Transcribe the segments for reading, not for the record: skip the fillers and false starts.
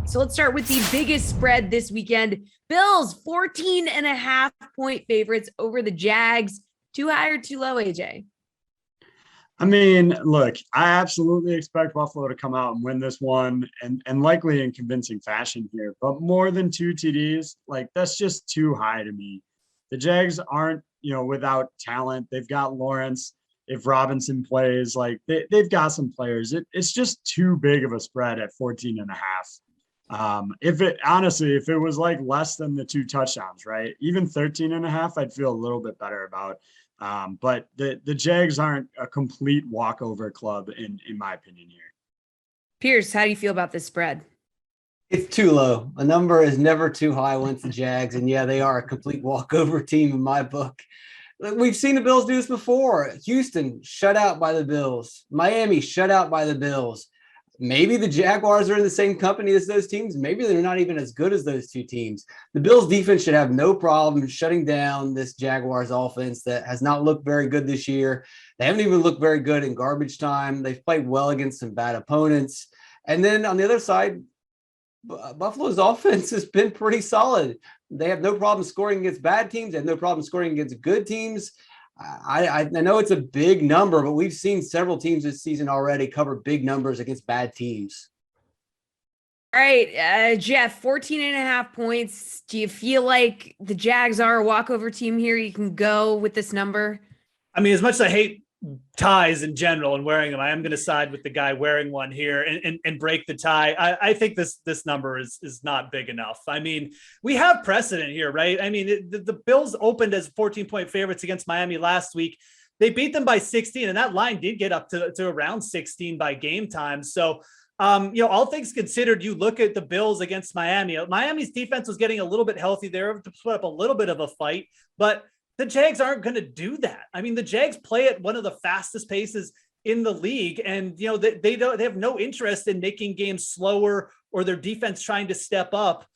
So let's start with the biggest spread this weekend. Bills 14.5 point favorites over the Jags. Too high or too low, AJ? I mean, look, I absolutely expect Buffalo to come out and win this one and likely in convincing fashion here. But more than 2 TDs, like that's just too high to me. The Jags aren't, without talent. They've got Lawrence. If Robinson plays, like they've got some players. It's just too big of a spread at 14.5. If it was like less than the 2 touchdowns, right? Even 13.5, I'd feel a little bit better about. But the Jags aren't a complete walkover club in my opinion here. Pearce, how do you feel about this spread? It's too low. A number is never too high when it's the Jags. And yeah, they are a complete walkover team in my book. We've seen the Bills do this before. Houston shut out by the Bills. Miami shut out by the Bills. Maybe the Jaguars are in the same company as those teams. Maybe they're not even as good as those two teams. The Bills defense should have no problem shutting down this Jaguars offense that has not looked very good this year. They haven't even looked very good in garbage time. They've played well against some bad opponents. And then on the other side, Buffalo's offense has been pretty solid. They have no problem scoring against bad teams. They have no problem scoring against good teams. I know it's a big number, but we've seen several teams this season already cover big numbers against bad teams. All right, Geoff, 14.5 points. Do you feel like the Jags are a walkover team here? You can go with this number? I mean, as much as I hate ties in general and wearing them, I am going to side with the guy wearing one here and break the tie. I think this number is not big enough. I mean, we have precedent here, right? I mean, the Bills opened as 14-point favorites against Miami last week. They beat them by 16, and that line did get up to around 16 by game time. So, all things considered, you look at the Bills against Miami. Miami's defense was getting a little bit healthy there to put up a little bit of a fight, but the Jags aren't going to do that. I mean, the Jags play at one of the fastest paces in the league, and they have no interest in making games slower or their defense trying to step up.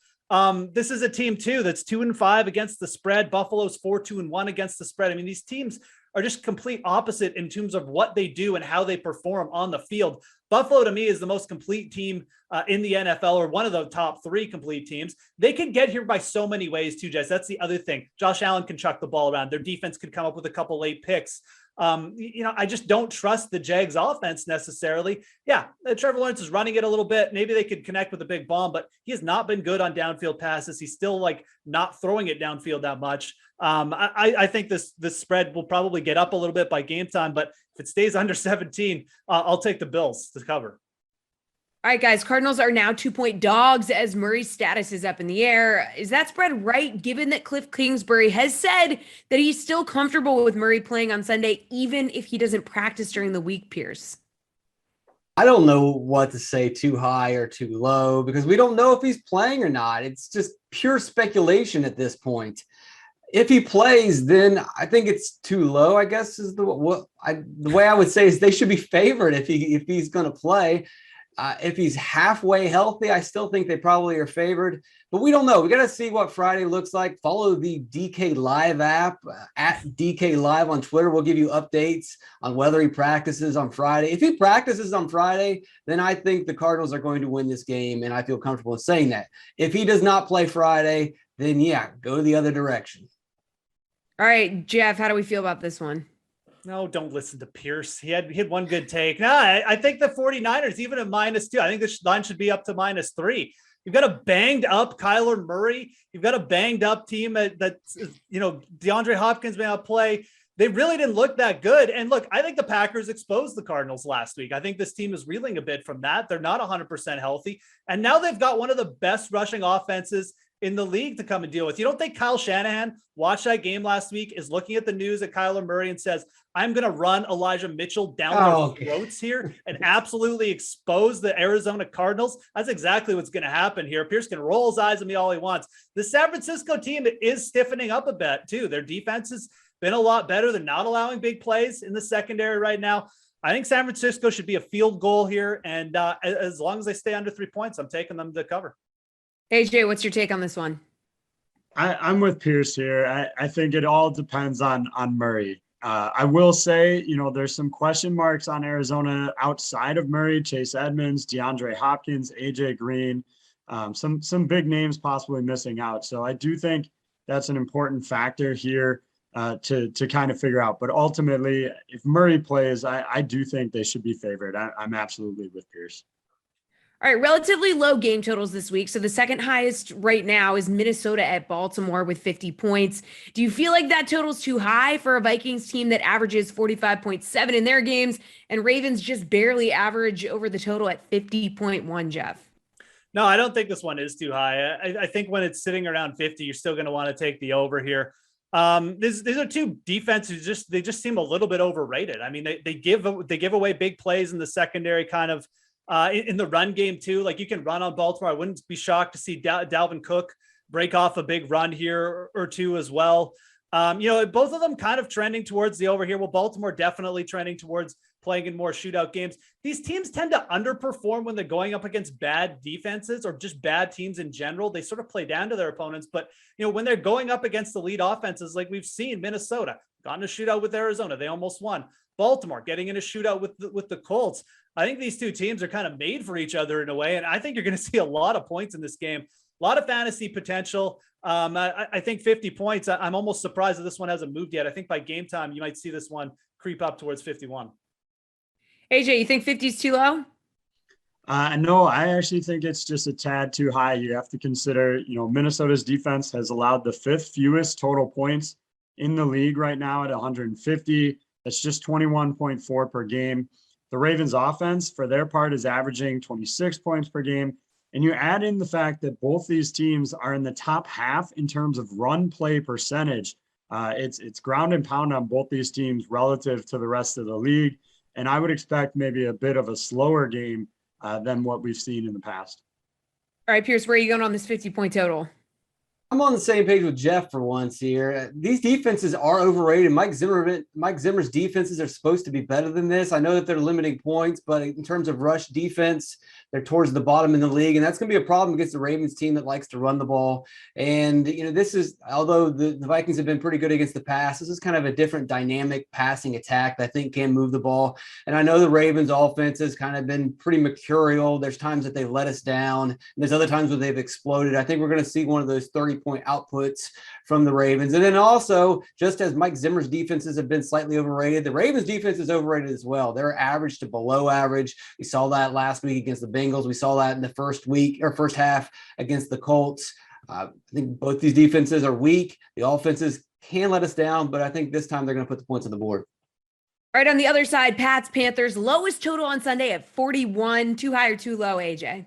This is a team too that's 2-5 against the spread. Buffalo's 4-2-1 against the spread. I mean, these teams are just complete opposite in terms of what they do and how they perform on the field. Buffalo, to me, is the most complete team in the NFL, or one of the top 3 complete teams. They can get here by so many ways too, Jess. That's the other thing. Josh Allen can chuck the ball around. Their defense could come up with a couple late picks. I just don't trust the Jags offense necessarily. Yeah, Trevor Lawrence is running it a little bit. Maybe they could connect with a big bomb, but he has not been good on downfield passes. He's still not throwing it downfield that much. I think this spread will probably get up a little bit by game time, but if it stays under 17, I'll take the Bills to cover. All right, guys, Cardinals are now 2-point dogs as Murray's status is up in the air. Is that spread right, given that Cliff Kingsbury has said that he's still comfortable with Murray playing on Sunday, even if he doesn't practice during the week, Pearce? I don't know what to say, too high or too low, because we don't know if he's playing or not. It's just pure speculation at this point. If he plays, then I think it's too low, I guess, is the way I would say is they should be favored if he's going to play. If he's halfway healthy, I still think they probably are favored, but we don't know. We got to see what Friday looks like. Follow the DK Live app at DK Live on Twitter. We'll give you updates on whether he practices on Friday. If he practices on Friday, then I think the Cardinals are going to win this game, and I feel comfortable in saying that. If he does not play Friday, then yeah, go the other direction. All right, Geoff, how do we feel about this one? No, don't listen to Pearce. He had one good take. No, I think the 49ers, even at -2, I think the line should be up to -3. You've got a banged up Kyler Murray. You've got a banged up team that DeAndre Hopkins may not play. They really didn't look that good. And look, I think the Packers exposed the Cardinals last week. I think this team is reeling a bit from that. They're not 100% healthy. And now they've got one of the best rushing offenses in the league to come and deal with. You don't think Kyle Shanahan watched that game last week, is looking at the news at Kyler Murray and says, I'm going to run Elijah Mitchell down their throats here and absolutely expose the Arizona Cardinals? That's exactly what's going to happen here. Pearce can roll his eyes at me all he wants. The San Francisco team is stiffening up a bit too. Their defense has been a lot better. They're not allowing big plays in the secondary right now. I think San Francisco should be a field goal here. And as long as they stay under 3 points, I'm taking them to cover. AJ, what's your take on this one? I'm with Pearce here. I think it all depends on Murray. I will say, there's some question marks on Arizona outside of Murray: Chase Edmonds, DeAndre Hopkins, AJ Green. Some big names possibly missing out. So I do think that's an important factor here to kind of figure out. But ultimately, if Murray plays, I do think they should be favored. I'm absolutely with Pearce. All right, relatively low game totals this week. So the second highest right now is Minnesota at Baltimore with 50 points. Do you feel like that total's too high for a Vikings team that averages 45.7 in their games, and Ravens just barely average over the total at 50.1, Geoff? No, I don't think this one is too high. I think when it's sitting around 50, you're still going to want to take the over here. These are two defenses. They just seem a little bit overrated. I mean, they give away big plays in the secondary, kind of in the run game too. Like, you can run on Baltimore. I wouldn't be shocked to see Dalvin Cook break off a big run here or two as well. Both of them kind of trending towards the over here. Well, Baltimore definitely trending towards playing in more shootout games. These teams tend to underperform when they're going up against bad defenses or just bad teams in general. They sort of play down to their opponents, but when they're going up against elite offenses, like we've seen Minnesota got in a shootout with Arizona, they almost won. Baltimore getting in a shootout with the Colts. I think these two teams are kind of made for each other in a way, and I think you're going to see a lot of points in this game. A lot of fantasy potential. I think 50 points. I'm almost surprised that this one hasn't moved yet. I think by game time, you might see this one creep up towards 51. AJ, you think 50 is too low? No, I actually think it's just a tad too high. You have to consider, Minnesota's defense has allowed the 5th fewest total points in the league right now at 150. That's just 21.4 per game. The Ravens offense, for their part, is averaging 26 points per game. And you add in the fact that both these teams are in the top half in terms of run play percentage. It's ground and pound on both these teams relative to the rest of the league. And I would expect maybe a bit of a slower game than what we've seen in the past. All right, Pearce, where are you going on this 50-point total? I'm on the same page with Geoff for once here. These defenses are overrated. Mike Zimmer's defenses are supposed to be better than this. I know that they're limiting points, but in terms of rush defense, they're towards the bottom in the league, and that's going to be a problem against the Ravens team that likes to run the ball. And, this is, although the Vikings have been pretty good against the pass, this is kind of a different dynamic passing attack that I think can move the ball. And I know the Ravens offense has kind of been pretty mercurial. There's times that they've let us down, and there's other times where they've exploded. I think we're going to see one of those 30-point outputs from the Ravens. And then also, just as Mike Zimmer's defenses have been slightly overrated, the Ravens defense is overrated as well. They're average to below average. We saw that last week against the Bengals. We saw that in the first half against the Colts. I think both these defenses are weak. The offenses can let us down, but I think this time they're going to put the points on the board. All right, on the other side, Pats, Panthers, lowest total on Sunday at 41. Too high or too low, AJ?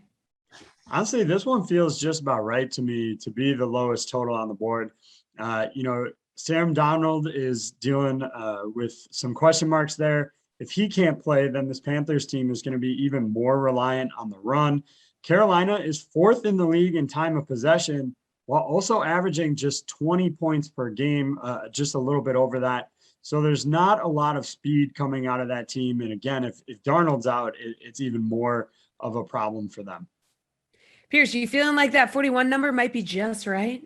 Honestly, this one feels just about right to me to be the lowest total on the board. Sam Darnold is dealing with some question marks there. If he can't play, then this Panthers team is going to be even more reliant on the run. Carolina is 4th in the league in time of possession, while also averaging just 20 points per game, just a little bit over that. So there's not a lot of speed coming out of that team. And again, if Darnold's out, it's even more of a problem for them. Pearce, you feeling like that 41 number might be just right?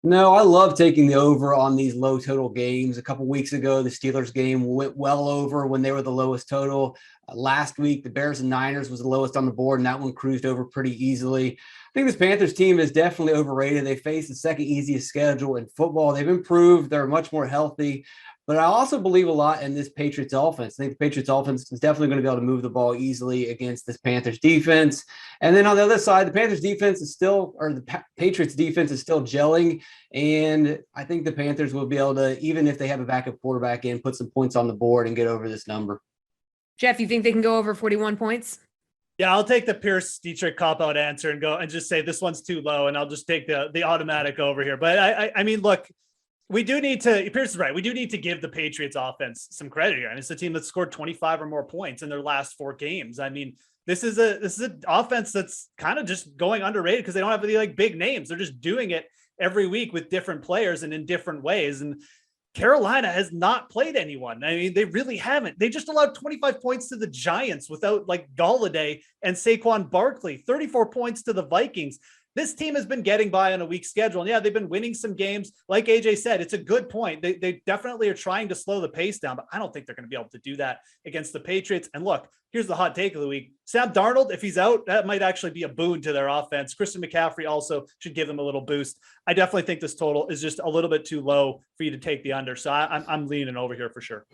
No, I love taking the over on these low total games. A couple weeks ago, the Steelers game went well over when they were the lowest total. Last week, the Bears and Niners was the lowest on the board, and that one cruised over pretty easily. I think this Panthers team is definitely overrated. They face the second easiest schedule in football. They've improved. They're much more healthy. But I also believe a lot in this Patriots offense. I think the Patriots offense is definitely going to be able to move the ball easily against this Panthers defense. And then on the other side, the Panthers defense is still, or the Patriots defense is still gelling. And I think the Panthers will be able to, even if they have a backup quarterback in, put some points on the board and get over this number. Geoff, you think they can go over 41 points? Yeah, I'll take the Pearce Dietrich cop-out answer and go and just say this one's too low, and I'll just take the automatic over here. But I mean, look, we do need to, Pearce is right, we do need to give the Patriots offense some credit here. And it's a team that scored 25 or more points in their last 4 games. I mean, this is an offense that's kind of just going underrated because they don't have any big names. They're just doing it every week with different players and in different ways. And Carolina has not played anyone. I mean, they really haven't. They just allowed 25 points to the Giants without Galladay and Saquon Barkley, 34 points to the Vikings. this team has been getting by on a weak schedule. And yeah, they've been winning some games. Like AJ said, it's a good point. They definitely are trying to slow the pace down, but I don't think they're going to be able to do that against the Patriots. And look, here's the hot take of the week. Sam Darnold, if he's out, that might actually be a boon to their offense. Christian McCaffrey also should give them a little boost. I definitely think this total is just a little bit too low for you to take the under. So I'm leaning over here for sure.